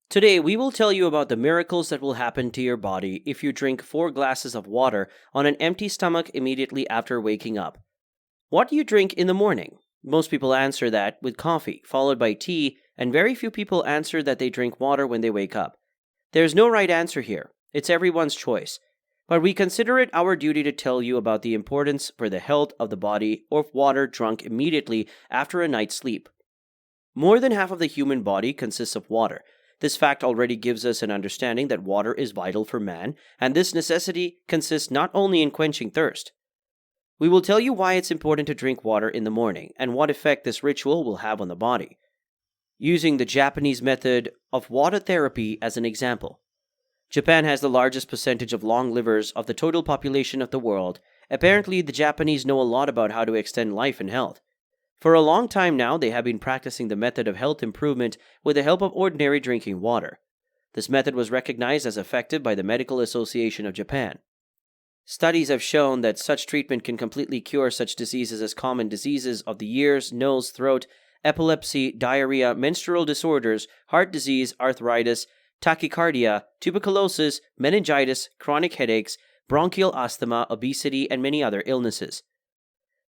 Today, we will tell you about the miracles that will happen to your body if you drink 4 glasses of water on an empty stomach immediately after waking up. What do you drink in the morning? Most people answer that with coffee, followed by tea, and very few people answer that they drink water when they wake up. There's no right answer here, it's everyone's choice. But we consider it our duty to tell you about the importance for the health of the body of water drunk immediately after a night's sleep. More than half of the human body consists of water. This fact already gives us an understanding that water is vital for man, and this necessity consists not only in quenching thirst. We will tell you why it's important to drink water in the morning and what effect this ritual will have on the body. Using the Japanese method of water therapy as an example. Japan has the largest percentage of long livers of the total population of the world. Apparently, the Japanese know a lot about how to extend life and health. For a long time now, they have been practicing the method of health improvement with the help of ordinary drinking water. This method was recognized as effective by the Medical Association of Japan. Studies have shown that such treatment can completely cure such diseases as common diseases of the ears, nose, throat, epilepsy, diarrhea, menstrual disorders, heart disease, arthritis, tachycardia, tuberculosis, meningitis, chronic headaches, bronchial asthma, obesity, and many other illnesses.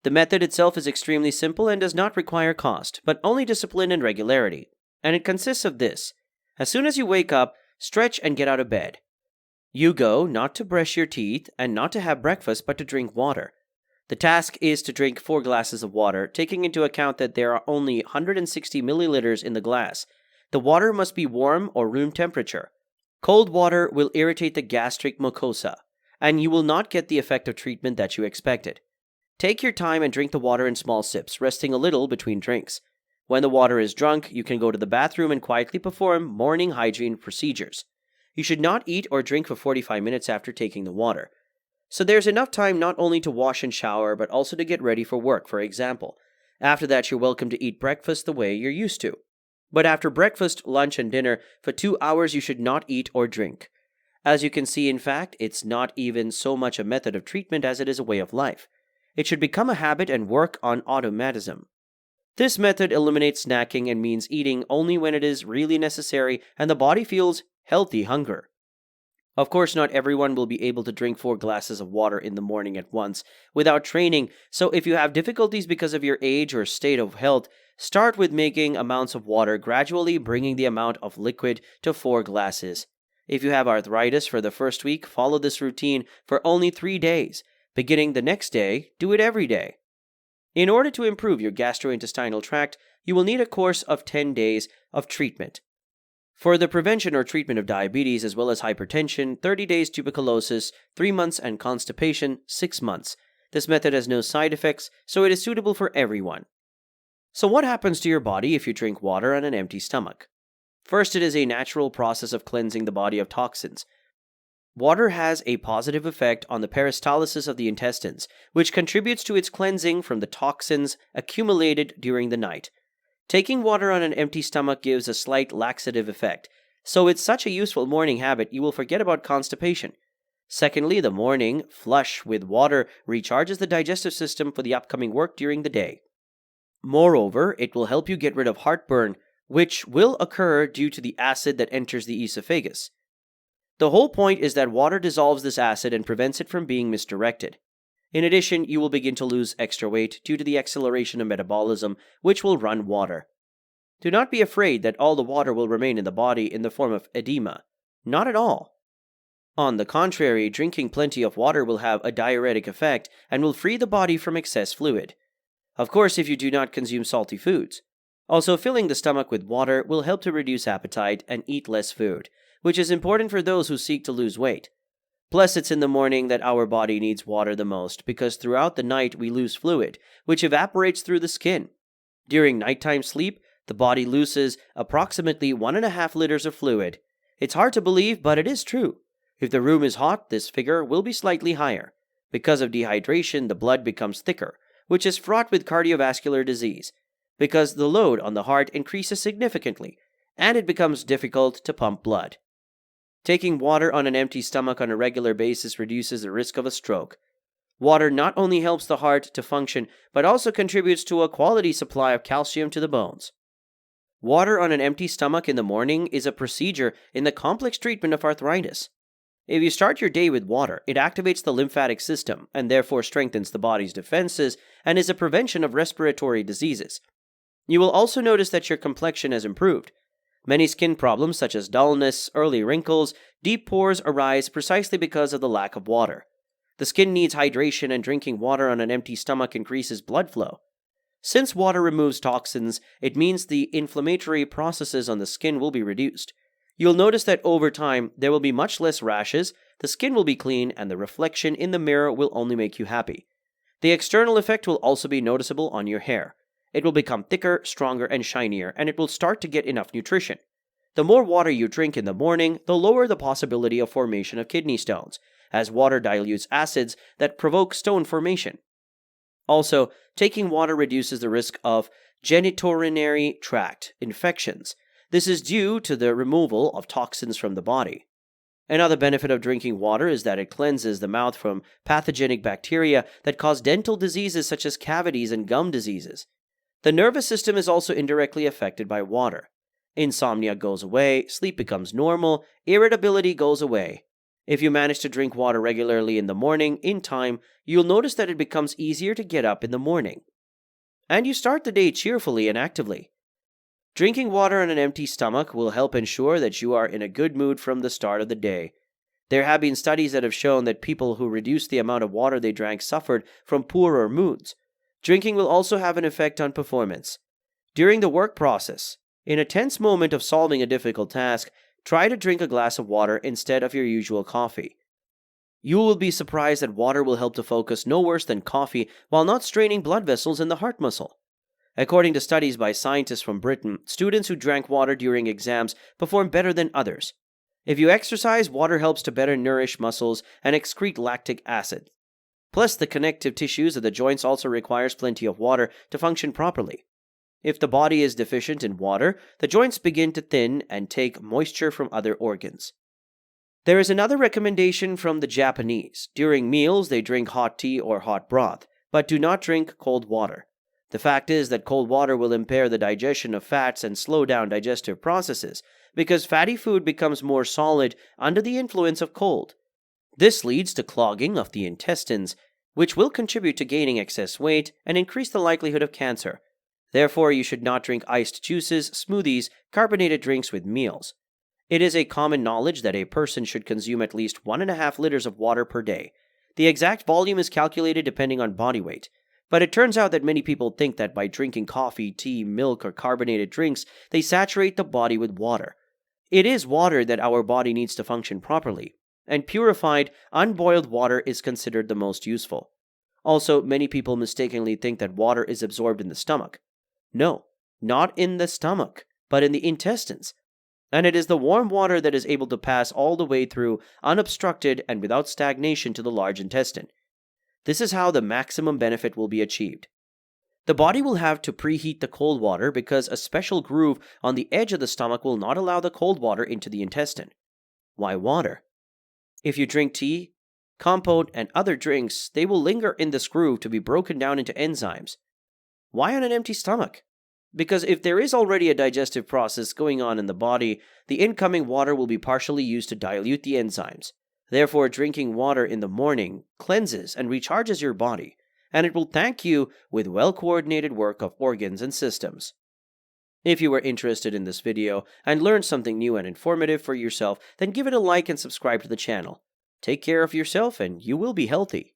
The method itself is extremely simple and does not require cost, but only discipline and regularity. And it consists of this. As soon as you wake up, stretch and get out of bed. You go not to brush your teeth and not to have breakfast, but to drink water. The task is to drink 4 glasses of water, taking into account that there are only 160 milliliters in the glass. The water must be warm or room temperature. Cold water will irritate the gastric mucosa, and you will not get the effective treatment that you expected. Take your time and drink the water in small sips, resting a little between drinks. When the water is drunk, you can go to the bathroom and quietly perform morning hygiene procedures. You should not eat or drink for 45 minutes after taking the water. So there's enough time not only to wash and shower, but also to get ready for work, for example. After that, you're welcome to eat breakfast the way you're used to. But after breakfast, lunch, and dinner, for 2 hours you should not eat or drink. As you can see, in fact, it's not even so much a method of treatment as it is a way of life. It should become a habit and work on automatism. This method eliminates snacking and means eating only when it is really necessary and the body feels healthy hunger. Of course, not everyone will be able to drink 4 glasses of water in the morning at once without training, so if you have difficulties because of your age or state of health, start with making amounts of water, gradually bringing the amount of liquid to 4 glasses. If you have arthritis for the first week, follow this routine for only 3 days. Beginning the next day, do it every day. In order to improve your gastrointestinal tract, you will need a course of 10 days of treatment. For the prevention or treatment of diabetes as well as hypertension, 30 days tuberculosis, 3 months, and constipation, 6 months. This method has no side effects, so it is suitable for everyone. So what happens to your body if you drink water on an empty stomach? First, it is a natural process of cleansing the body of toxins. Water has a positive effect on the peristalsis of the intestines, which contributes to its cleansing from the toxins accumulated during the night. Taking water on an empty stomach gives a slight laxative effect, so it's such a useful morning habit you will forget about constipation. Secondly, the morning flush with water recharges the digestive system for the upcoming work during the day. Moreover, it will help you get rid of heartburn, which will occur due to the acid that enters the esophagus. The whole point is that water dissolves this acid and prevents it from being misdirected. In addition, you will begin to lose extra weight due to the acceleration of metabolism, which will run water. Do not be afraid that all the water will remain in the body in the form of edema. Not at all. On the contrary, drinking plenty of water will have a diuretic effect and will free the body from excess fluid. Of course, if you do not consume salty foods. Also, filling the stomach with water will help to reduce appetite and eat less food, which is important for those who seek to lose weight. Plus, it's in the morning that our body needs water the most because throughout the night we lose fluid, which evaporates through the skin. During nighttime sleep, the body loses approximately 1.5 liters of fluid. It's hard to believe, but it is true. If the room is hot, this figure will be slightly higher. Because of dehydration, the blood becomes thicker, which is fraught with cardiovascular disease, because the load on the heart increases significantly, and it becomes difficult to pump blood. Taking water on an empty stomach on a regular basis reduces the risk of a stroke. Water not only helps the heart to function, but also contributes to a quality supply of calcium to the bones. Water on an empty stomach in the morning is a procedure in the complex treatment of arthritis. If you start your day with water, it activates the lymphatic system and therefore strengthens the body's defenses and is a prevention of respiratory diseases. You will also notice that your complexion has improved. Many skin problems such as dullness, early wrinkles, deep pores arise precisely because of the lack of water. The skin needs hydration, and drinking water on an empty stomach increases blood flow. Since water removes toxins, it means the inflammatory processes on the skin will be reduced. You'll notice that over time, there will be much less rashes, the skin will be clean, and the reflection in the mirror will only make you happy. The external effect will also be noticeable on your hair. It will become thicker, stronger, and shinier, and it will start to get enough nutrition. The more water you drink in the morning, the lower the possibility of formation of kidney stones, as water dilutes acids that provoke stone formation. Also, taking water reduces the risk of genitourinary tract infections. This is due to the removal of toxins from the body. Another benefit of drinking water is that it cleanses the mouth from pathogenic bacteria that cause dental diseases such as cavities and gum diseases. The nervous system is also indirectly affected by water. Insomnia goes away, sleep becomes normal, irritability goes away. If you manage to drink water regularly in the morning, in time, you'll notice that it becomes easier to get up in the morning. And you start the day cheerfully and actively. Drinking water on an empty stomach will help ensure that you are in a good mood from the start of the day. There have been studies that have shown that people who reduced the amount of water they drank suffered from poorer moods. Drinking will also have an effect on performance. During the work process, in a tense moment of solving a difficult task, try to drink a glass of water instead of your usual coffee. You will be surprised that water will help to focus no worse than coffee while not straining blood vessels in the heart muscle. According to studies by scientists from Britain, students who drank water during exams performed better than others. If you exercise, water helps to better nourish muscles and excrete lactic acid. Plus, the connective tissues of the joints also requires plenty of water to function properly. If the body is deficient in water, the joints begin to thin and take moisture from other organs. There is another recommendation from the Japanese. During meals, they drink hot tea or hot broth, but do not drink cold water. The fact is that cold water will impair the digestion of fats and slow down digestive processes, because fatty food becomes more solid under the influence of cold. This leads to clogging of the intestines, which will contribute to gaining excess weight and increase the likelihood of cancer. Therefore, you should not drink iced juices, smoothies, carbonated drinks with meals. It is a common knowledge that a person should consume at least 1.5 liters of water per day. The exact volume is calculated depending on body weight. But it turns out that many people think that by drinking coffee, tea, milk, or carbonated drinks, they saturate the body with water. It is water that our body needs to function properly, and purified, unboiled water is considered the most useful. Also, many people mistakenly think that water is absorbed in the stomach. No, not in the stomach, but in the intestines. And it is the warm water that is able to pass all the way through unobstructed and without stagnation to the large intestine. This is how the maximum benefit will be achieved. The body will have to preheat the cold water because a special groove on the edge of the stomach will not allow the cold water into the intestine. Why water? If you drink tea, compote, and other drinks, they will linger in this groove to be broken down into enzymes. Why on an empty stomach? Because if there is already a digestive process going on in the body, the incoming water will be partially used to dilute the enzymes. Therefore, drinking water in the morning cleanses and recharges your body, and it will thank you with well-coordinated work of organs and systems. If you were interested in this video and learned something new and informative for yourself, then give it a like and subscribe to the channel. Take care of yourself and you will be healthy.